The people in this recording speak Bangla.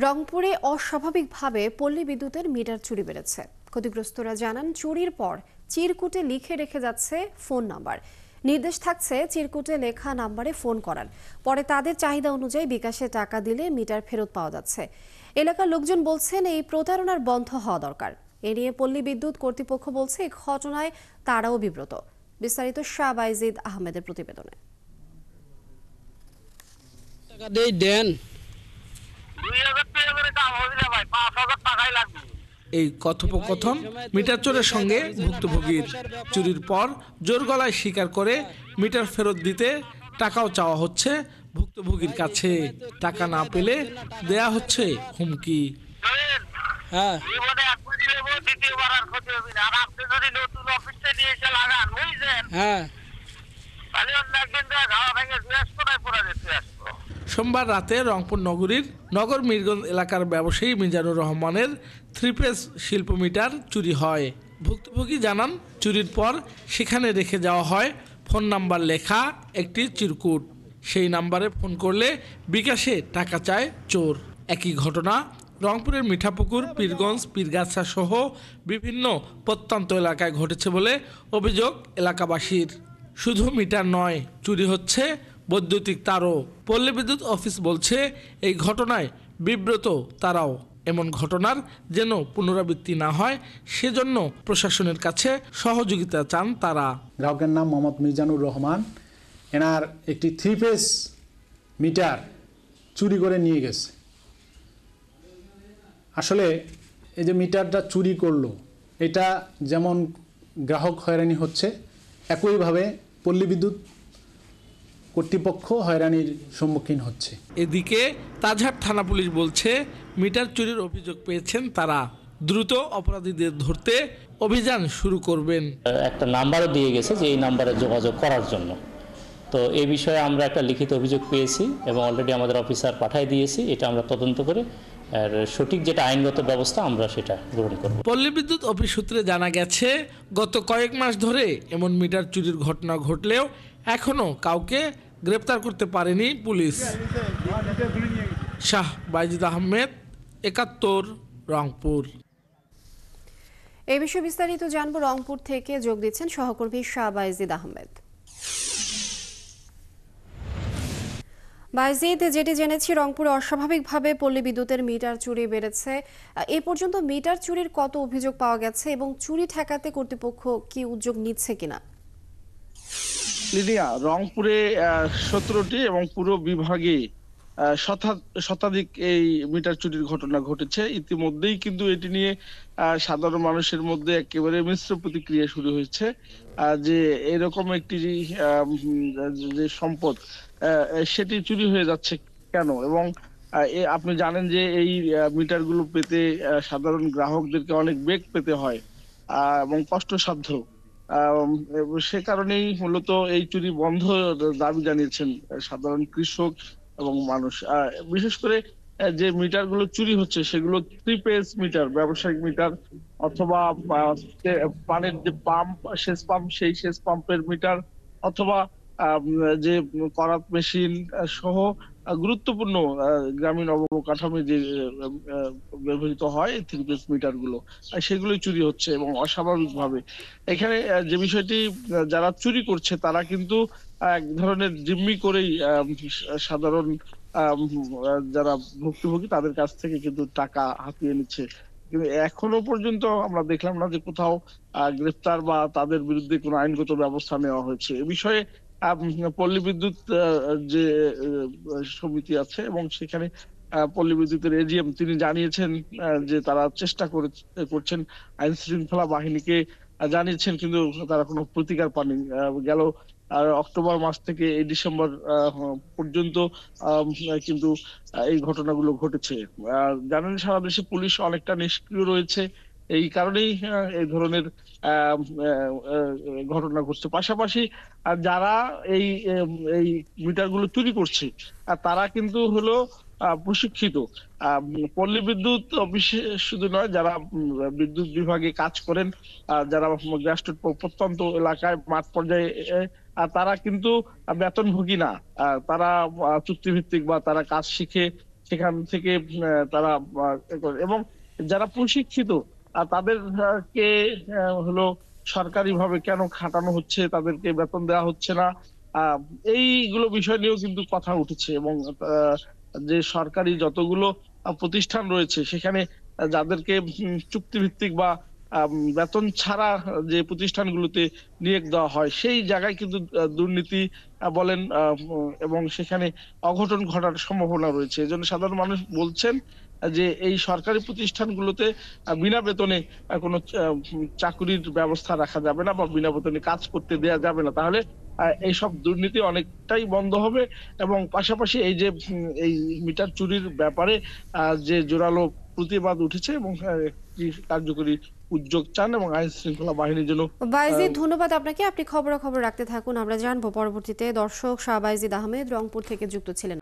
রংপুরে অস্বাভাবিকভাবে পল্লী বিদ্যুতের মিটার চুরি বেড়েছে। ক্ষতিগ্রস্তরা জানান, চুরির পর চিরকুটে লিখে রেখে যাচ্ছে ফোন নাম্বার। নির্দেশ থাকছে চিরকুটে লেখা নাম্বারে ফোন করার। পরে তাদের চাহিদা অনুযায়ী বিকাশে টাকা দিলে মিটার ফেরত পাওয়া যাচ্ছে। এলাকার লোকজন বলছেন, এই প্রতারণার বন্ধ হওয়া দরকার। এ নিয়ে পল্লী বিদ্যুৎ কর্তৃপক্ষ বলছে, এই ঘটনায় তারাও বিব্রত। বিস্তারিত শাহবাইজিদ আহমেদের প্রতিবেদনে। এই কথোপকথন মিটার চোরের সঙ্গে ভুক্তভোগীর। চুরির পর জোর গলায় স্বীকার করে মিটার ফেরত দিতে টাকাও চাওয়া হচ্ছে ভুক্তভোগীর কাছে। টাকা না পেলে দেয়া হচ্ছে হুমকি। সোমবার রাতে রংপুর নগরীর নগর মিরগঞ্জ এলাকার ব্যবসায়ী মিজানুর রহমানের 3 পেজ শিল্প মিটার চুরি হয়। ভুক্তভোগী জানান, চুরির পর সেখানে রেখে যাওয়া হয় ফোন নাম্বার লেখা একটি চিরকুট। সেই নাম্বারে ফোন করলে বিকাশে টাকা চায় চোর। একই ঘটনা রংপুরের মিঠাপুকুর, পীরগঞ্জ, পীরগাছা সহ বিভিন্ন প্রত্যন্ত এলাকায় ঘটেছে বলে অভিযোগ এলাকাবাসীর। শুধু মিটার নয়, চুরি হচ্ছে বৈদ্যুতিক তারও। পল্লী বিদ্যুৎ অফিস বলছে, এই ঘটনায় বিব্রত তারাও। এমন ঘটনার যেন পুনরাবৃত্তি না হয়, সেজন্য প্রশাসনের কাছে সহযোগিতা চান তারা। গ্রাহকের নাম মোহাম্মদ মিজানুর রহমান। এনার একটি 3 পেজ মিটার চুরি করে নিয়ে গেছে। আসলে এই যে মিটারটা চুরি করলো, এটা যেমন গ্রাহক হয়রানি হচ্ছে, একইভাবে পল্লী বিদ্যুৎ কর্তৃপক্ষ হয়রানির সম্মুখীন হচ্ছে। এদিকে তাজহাট থানা পুলিশ বলছে, মিটার চুরির অভিযোগ পেয়েছেন তারা। দ্রুত অপরাধীদের ধরতে অভিযান শুরু করবেন। একটা নাম্বারও দিয়ে গেছে যে এই নাম্বারে যোগাযোগ করার জন্য। তো এই বিষয়ে আমরা একটা লিখিত অভিযোগ পেয়েছি এবং অলরেডি আমাদের অফিসার পাঠিয়ে দিয়েছি। এটা আমরা তদন্ত করে আর সঠিক যেটা আইনগত ব্যবস্থা আমরা সেটা গ্রহণ করব। পল্লী বিদ্যুৎ অফিস সূত্রে জানা গেছে, গত কয়েক মাস ধরে এমন মিটার চুরির ঘটনা ঘটলেও এখনো কাউকে গ্রেপ্তার করতে পারেনি পুলিশ। শাহবাইজিদ আহমেদ, ৭১, রংপুর। এই বিষয়ে বিস্তারিত জানবো। রংপুর থেকে যোগ দিচ্ছেন সহকর্মী শাহবাইজিদ আহমেদ। বাইজিদ, যেটি জেনেছি, রংপুরে অস্বাভাবিকভাবে পল্লী বিদ্যুতের মিটার চুরি বেড়েছে। এ পর্যন্ত মিটার চুরির কত অভিযোগ পাওয়া গেছে এবং চুরি ঠেকাতে কর্তৃপক্ষ কি উদ্যোগ নিচ্ছে কিনা? লিডিয়া, রংপুরে 17টি এবং পুরো বিভাগে শতাধিক এই মিটার চুরির ঘটনা ঘটেছে। ইতিমধ্যেই কিন্তু এটি নিয়ে সাধারণ মানুষের মধ্যে একেবারে মিশ্র প্রতিক্রিয়া শুরু হয়েছে যে এরকম একটি যে সম্পদ সেটি চুরি হয়ে যাচ্ছে কেন। এবং আপনি জানেন যে এই মিটারগুলো পেতে সাধারণ গ্রাহকদেরকে অনেক বেগ পেতে হয় এবং কষ্টসাধ্য। সে কারণেই মূলত এই চুরি বন্ধ দাবি জানিয়েছেন সাধারণ কৃষক এবং মানুষ। বিশেষ করে যে মিটার গুলো চুরি হচ্ছে সেগুলো 3 পেজ মিটার, ব্যবসায়িক মিটার অথবা পানির যে পাম্প, সেচ পাম্প, সেই সেচ পাম্পের মিটার অথবা যে করাত মেশিন সহ গুরুত্বপূর্ণ গ্রামীণ অবকাঠামো যে ব্যবহৃত হয় 3 পেজ মিটার গুলো, সেগুলোই চুরি হচ্ছে এবং অস্বাভাবিকভাবে। এখানে যে বিষয়টি, যারা চুরি করছে তারা কিন্তু এক ধরনের জিম্মি করেই সাধারণ যারা ভুক্তভোগী তাদের কাছ থেকে কিন্তু টাকা হাতিয়ে নিচ্ছে। কিন্তু এখনো পর্যন্ত আমরা দেখলাম না যে কোথাও গ্রেফতার বা তাদের বিরুদ্ধে কোনো আইনগত ব্যবস্থা নেওয়া হয়েছে। এ বিষয়ে পল্লী বিদ্যুৎ যে সমিতি আছে এবং সেখানে পল্লী বিদ্যুতের এজিএম তিনি জানিয়েছেন যে তারা চেষ্টা করছেন, আইন শৃঙ্খলা বাহিনীকে জানিয়েছেন, কিন্তু তারা কোনো প্রতিকার পাননি। গেল অক্টোবর মাস থেকে এই ডিসেম্বর পর্যন্ত কিন্তু এই ঘটনাগুলো ঘটেছে। জানেন, সারা দেশে পুলিশ অনেকটা নিষ্ক্রিয় রয়েছে, এই কারণেই এই ধরনের ঘটনা ঘটছে। পাশাপাশি যারা এই এই মিটারগুলো চুরি করছে তারা কিন্তু হলো প্রশিক্ষিত। পল্লী বিদ্যুৎ অফিসে শুধু নয়, যারা বিদ্যুৎ বিভাগে কাজ করেন, যারা প্রত্যন্ত এলাকায় মাঠ পর্যায়ে, তারা কিন্তু বেতনভোগী না। তারা চুক্তিভিত্তিক বা তারা কাজ শিখে সেখান থেকে তারা এবং যারা প্রশিক্ষিত তাদেরকে হলো সরকারিভাবে কেন খাটানো হচ্ছে, তাদেরকে বেতন দেওয়া হচ্ছে না, এইগুলো বিষয় নিয়েও কিন্তু কথা উঠেছে। এবং যে সরকারি যতগুলো প্রতিষ্ঠান রয়েছে সেখানে যাদেরকে চুক্তিভিত্তিক বা বেতন ছাড়া যে প্রতিষ্ঠানগুলোতে নিয়োগ দেওয়া হয় সেই জায়গায় কিন্তু দুর্নীতি বলেন এবং সেখানে অঘটন ঘটার সম্ভাবনা রয়েছে। এজন্য সাধারণ মানুষ বলছেন যে এই সরকারি প্রতিষ্ঠানগুলোতে বিনা বেতনে কোনো চাকুরির ব্যবস্থা রাখা যাবে না বা বিনা বেতনে কাজ করতে দেয়া যাবে না। তাহলে এইসব দুর্নীতি অনেকটাই বন্ধ হবে এবং পাশাপাশি এই যে এই মিটার চুরির ব্যাপারে যে জোরালো প্রতিবাদ উঠেছে এবং একটি কার্যকরী উদ্যোগ চান এবং আইন শৃঙ্খলা বাহিনীর জন্য। বাইজিদ, ধন্যবাদ আপনাকে। আপনি খবরাখবর রাখতে থাকুন, আমরা জানবো পরবর্তীতে। দর্শক, শাহ বাইজিদ আহমেদ রংপুর থেকে যুক্ত ছিলেন।